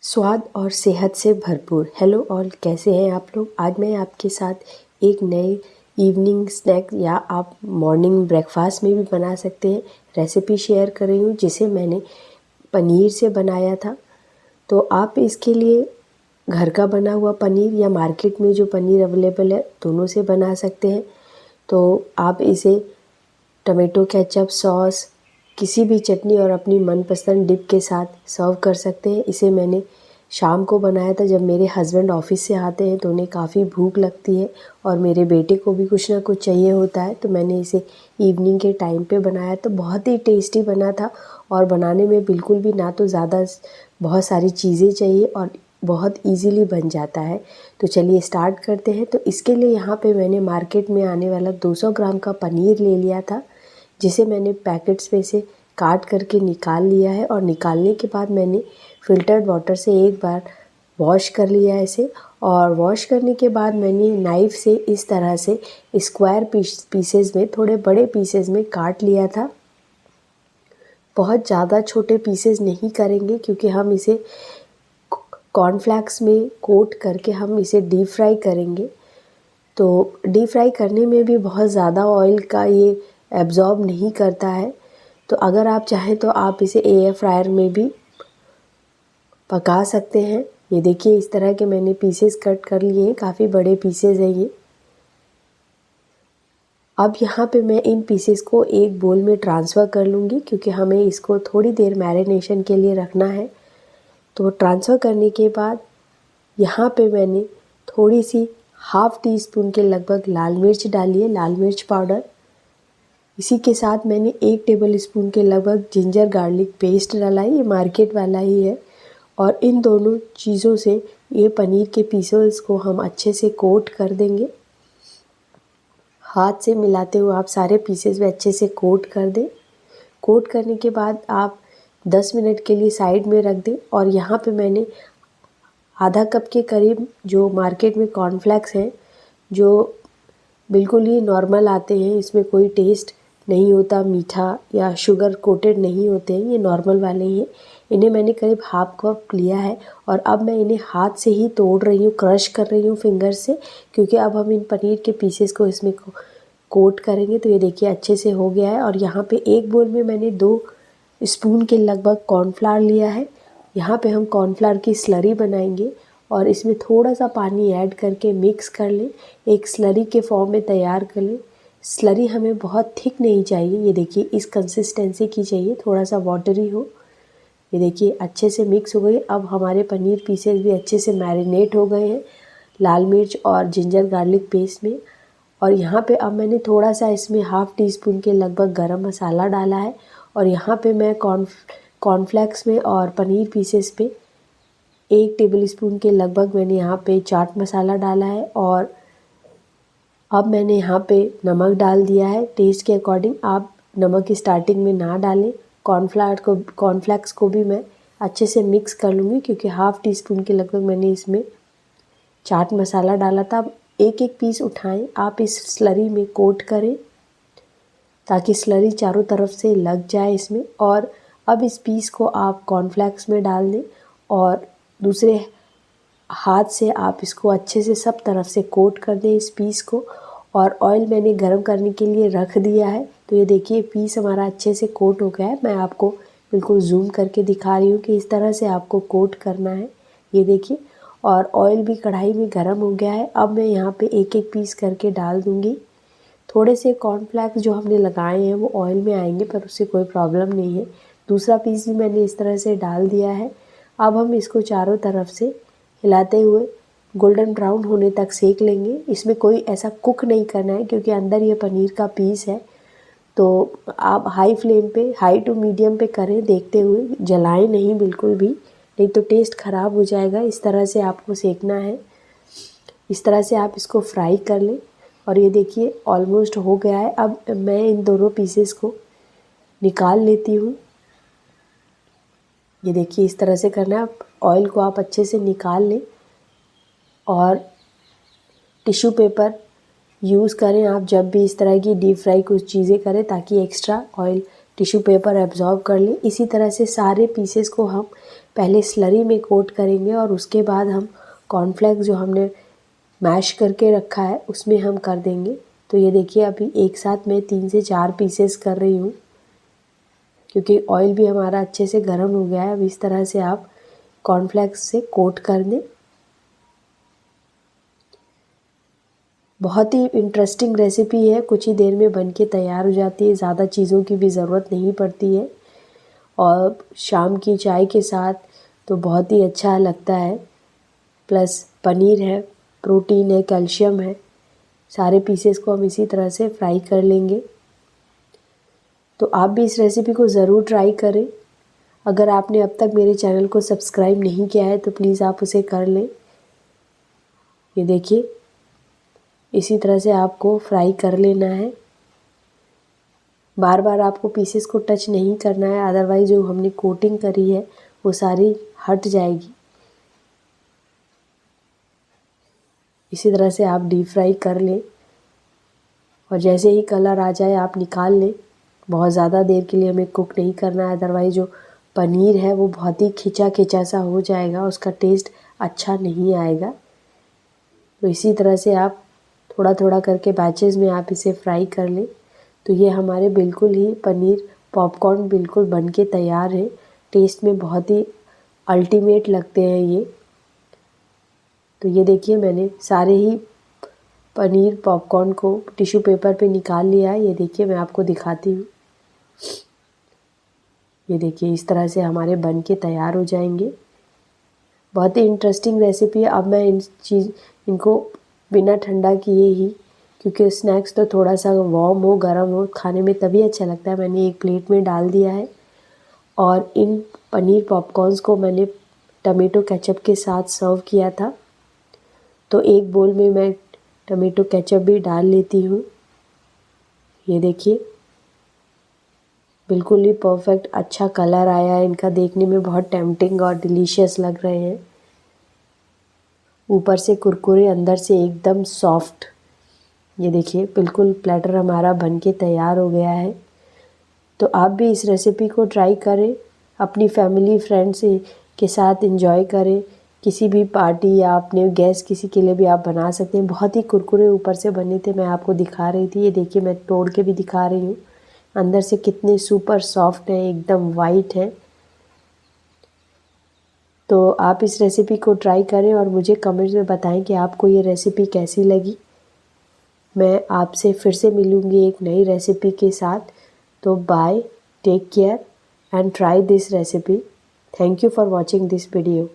स्वाद और सेहत से भरपूर। हेलो ऑल, कैसे हैं आप लोग। आज मैं आपके साथ एक नए इवनिंग स्नैक या आप मॉर्निंग ब्रेकफास्ट में भी बना सकते हैं रेसिपी शेयर कर रही हूँ, जिसे मैंने पनीर से बनाया था। तो आप इसके लिए घर का बना हुआ पनीर या मार्केट में जो पनीर अवेलेबल है दोनों से बना सकते हैं। तो आप इसे टमाटो केचप सॉस किसी भी चटनी और अपनी मनपसंद डिप के साथ सर्व कर सकते हैं। इसे मैंने शाम को बनाया था, जब मेरे हस्बैंड ऑफिस से आते हैं तो उन्हें काफ़ी भूख लगती है और मेरे बेटे को भी कुछ ना कुछ चाहिए होता है। तो मैंने इसे इवनिंग के टाइम पे बनाया, तो बहुत ही टेस्टी बना था और बनाने में बिल्कुल भी ना तो ज़्यादा बहुत सारी चीज़ें चाहिए और बहुत इजीली बन जाता है। तो चलिए स्टार्ट करते हैं। तो इसके लिए यहाँ पे मैंने मार्केट में आने वाला 200 ग्राम का पनीर ले लिया था, जिसे मैंने पैकेट्स में से काट करके निकाल लिया है। और निकालने के बाद मैंने फ़िल्टर्ड वाटर से एक बार वॉश कर लिया है इसे। और वॉश करने के बाद मैंने नाइफ़ से इस तरह से स्क्वायर पीसेस में, थोड़े बड़े पीसेस में काट लिया था। बहुत ज़्यादा छोटे पीसेस नहीं करेंगे, क्योंकि हम इसे कॉर्नफ्लेक्स में कोट करके हम इसे डीप फ्राई करेंगे। तो डीप फ्राई करने में भी बहुत ज़्यादा ऑयल का ये एब्ज़ॉर्ब नहीं करता है। तो अगर आप चाहें तो आप इसे एयर फ्रायर में भी पका सकते हैं। ये देखिए, इस तरह के मैंने पीसेस कट कर लिए हैं, काफ़ी बड़े पीसेस हैं ये। अब यहाँ पे मैं इन पीसेस को एक बोल में ट्रांसफ़र कर लूँगी, क्योंकि हमें इसको थोड़ी देर मैरिनेशन के लिए रखना है। तो ट्रांसफ़र करने के बाद यहाँ पे मैंने थोड़ी सी हाफ़ टी स्पून के लगभग लाल मिर्च डाली है, लाल मिर्च पाउडर। इसी के साथ मैंने 1 टेबल स्पून के लगभग जिंजर गार्लिक पेस्ट डाला है, ये मार्केट वाला ही है। और इन दोनों चीज़ों से ये पनीर के पीसेस को हम अच्छे से कोट कर देंगे। हाथ से मिलाते हुए आप सारे पीसेस में अच्छे से कोट कर दें। कोट करने के बाद आप 10 मिनट के लिए साइड में रख दें। और यहाँ पे मैंने आधा कप के करीब जो मार्केट में कॉर्नफ्लेक्स हैं, जो बिल्कुल ही नॉर्मल आते हैं, इसमें कोई टेस्ट नहीं होता, मीठा या शुगर कोटेड नहीं होते हैं, ये नॉर्मल वाले ही हैं। इन्हें मैंने करीब हाफ कप लिया है और अब मैं इन्हें हाथ से ही तोड़ रही हूँ, क्रश कर रही हूँ फिंगर से, क्योंकि अब हम इन पनीर के पीसेस को इसमें कोट करेंगे। तो ये देखिए अच्छे से हो गया है। और यहाँ पे एक बोल में मैंने 2 स्पून के लगभग कॉर्नफ्लावर लिया है। यहाँ पे हम कॉर्नफ्लावर की स्लरी बनाएंगे और इसमें थोड़ा सा पानी ऐड करके मिक्स कर लें, एक स्लरी के फॉर्म में तैयार कर लें। स्लरी हमें बहुत थिक नहीं चाहिए, ये देखिए इस कंसिस्टेंसी की चाहिए, थोड़ा सा वाटरी हो। ये देखिए अच्छे से मिक्स हो गई। अब हमारे पनीर पीसेस भी अच्छे से मैरिनेट हो गए हैं लाल मिर्च और जिंजर गार्लिक पेस्ट में। और यहाँ पे अब मैंने थोड़ा सा इसमें हाफ़ टी स्पून के लगभग गरम मसाला डाला है। और यहाँ पे मैं कॉर्नफ्लेक्स में और पनीर पीसेस पे 1 टेबल स्पून के लगभग मैंने यहाँ पे चाट मसाला डाला है। और अब मैंने यहाँ पे नमक डाल दिया है टेस्ट के अकॉर्डिंग। आप नमक स्टार्टिंग में ना डालें। कॉर्नफ्लेक्स को भी मैं अच्छे से मिक्स कर लूँगी, क्योंकि हाफ़ टी स्पून के लगभग मैंने इसमें चाट मसाला डाला था। अब एक एक पीस उठाएं, आप इस स्लरी में कोट करें ताकि स्लरी चारों तरफ से लग जाए इसमें। और अब इस पीस को आप कॉर्नफ्लेक्स में डाल दें और दूसरे हाथ से आप इसको अच्छे से सब तरफ से कोट कर दें इस पीस को। और ऑयल मैंने गरम करने के लिए रख दिया है। तो ये देखिए पीस हमारा अच्छे से कोट हो गया है। मैं आपको बिल्कुल जूम करके दिखा रही हूँ कि इस तरह से आपको कोट करना है, ये देखिए। और ऑयल भी कढ़ाई में गरम हो गया है। अब मैं यहाँ पे एक एक पीस करके डाल दूँगी। थोड़े से कॉर्नफ्लेक्स जो हमने लगाए हैं वो ऑयल में आएंगे, पर उससे कोई प्रॉब्लम नहीं है। दूसरा पीस भी मैंने इस तरह से डाल दिया है। अब हम इसको चारों तरफ से हिलाते हुए गोल्डन ब्राउन होने तक सेक लेंगे। इसमें कोई ऐसा कुक नहीं करना है, क्योंकि अंदर ये पनीर का पीस है। तो आप हाई फ्लेम पे, हाई टू मीडियम पे करें, देखते हुए, जलाएं नहीं बिल्कुल भी, नहीं तो टेस्ट ख़राब हो जाएगा। इस तरह से आपको सेकना है, इस तरह से आप इसको फ्राई कर लें। और ये देखिए ऑलमोस्ट हो गया है। अब मैं इन दोनों पीसेस को निकाल लेती हूँ। ये देखिए इस तरह से करना है। ऑयल को आप अच्छे से निकाल लें और टिश्यू पेपर यूज़ करें आप जब भी इस तरह की डीप फ्राई कुछ चीज़ें करें, ताकि extra oil tissue paper absorb कर ले। इसी तरह से सारे पीसेस को हम पहले स्लरी में कोट करेंगे और उसके बाद हम कॉर्नफ्लेक्स जो हमने मैश करके रखा है उसमें हम कर देंगे। तो ये देखिए अभी एक साथ मैं 3 से 4 पीसेस कर रही हूँ, क्योंकि ऑयल भी हमारा अच्छे से गर्म हो गया है। अब इस तरह से आप कॉर्नफ्लेक्स से कोट कर दें। बहुत ही इंटरेस्टिंग रेसिपी है, कुछ ही देर में बन के तैयार हो जाती है, ज़्यादा चीज़ों की भी ज़रूरत नहीं पड़ती है और शाम की चाय के साथ तो बहुत ही अच्छा लगता है। प्लस पनीर है, प्रोटीन है, कैल्शियम है। सारे पीसेस को हम इसी तरह से फ्राई कर लेंगे। तो आप भी इस रेसिपी को ज़रूर ट्राई करें। अगर आपने अब तक मेरे चैनल को सब्सक्राइब नहीं किया है तो प्लीज़ आप उसे कर लें। ये देखिए इसी तरह से आपको फ्राई कर लेना है। बार बार आपको पीसेस को टच नहीं करना है, अदरवाइज़ जो हमने कोटिंग करी है वो सारी हट जाएगी। इसी तरह से आप डीप फ्राई कर लें और जैसे ही कलर आ जाए आप निकाल लें। बहुत ज़्यादा देर के लिए हमें कुक नहीं करना है, अदरवाइज़ जो पनीर है वो बहुत ही खिंचा खिंचा सा हो जाएगा, उसका टेस्ट अच्छा नहीं आएगा। तो इसी तरह से आप थोड़ा थोड़ा करके बैचेस में आप इसे फ्राई कर लें। तो ये हमारे बिल्कुल ही पनीर पॉपकॉर्न बिल्कुल बन के तैयार है। टेस्ट में बहुत ही अल्टीमेट लगते हैं ये। तो ये देखिए मैंने सारे ही पनीर पॉपकॉर्न को टिश्यू पेपर पे निकाल लिया है। ये देखिए मैं आपको दिखाती हूँ। ये देखिए इस तरह से हमारे बन के तैयार हो जाएंगे। बहुत ही इंटरेस्टिंग रेसिपी है। अब मैं इनको बिना ठंडा किए ही, क्योंकि स्नैक्स तो थोड़ा सा वार्म हो गर्म हो खाने में तभी अच्छा लगता है, मैंने एक प्लेट में डाल दिया है। और इन पनीर पॉपकॉर्न्स को मैंने टमेटो केचप के साथ सर्व किया था। तो एक बोल में मैं टमेटो केचप भी डाल लेती हूँ। ये देखिए बिल्कुल ही परफेक्ट अच्छा कलर आया है इनका, देखने में बहुत टेम्पटिंग और डिलीशियस लग रहे हैं। ऊपर से कुरकुरे, अंदर से एकदम सॉफ्ट। ये देखिए बिल्कुल प्लेटर हमारा बन के तैयार हो गया है। तो आप भी इस रेसिपी को ट्राई करें, अपनी फैमिली फ्रेंड्स के साथ एंजॉय करें। किसी भी पार्टी या अपने गेस्ट किसी के लिए भी आप बना सकते हैं। बहुत ही कुरकुरे ऊपर से बने थे, मैं आपको दिखा रही थी। ये देखिए मैं तोड़ के भी दिखा रही हूँ, अंदर से कितने सुपर सॉफ्ट हैं, एकदम वाइट है। तो आप इस रेसिपी को ट्राई करें और मुझे कमेंट्स में बताएं कि आपको ये रेसिपी कैसी लगी। मैं आपसे फिर से मिलूँगी एक नई रेसिपी के साथ। तो bye, take care and try this recipe. Thank you for watching this video.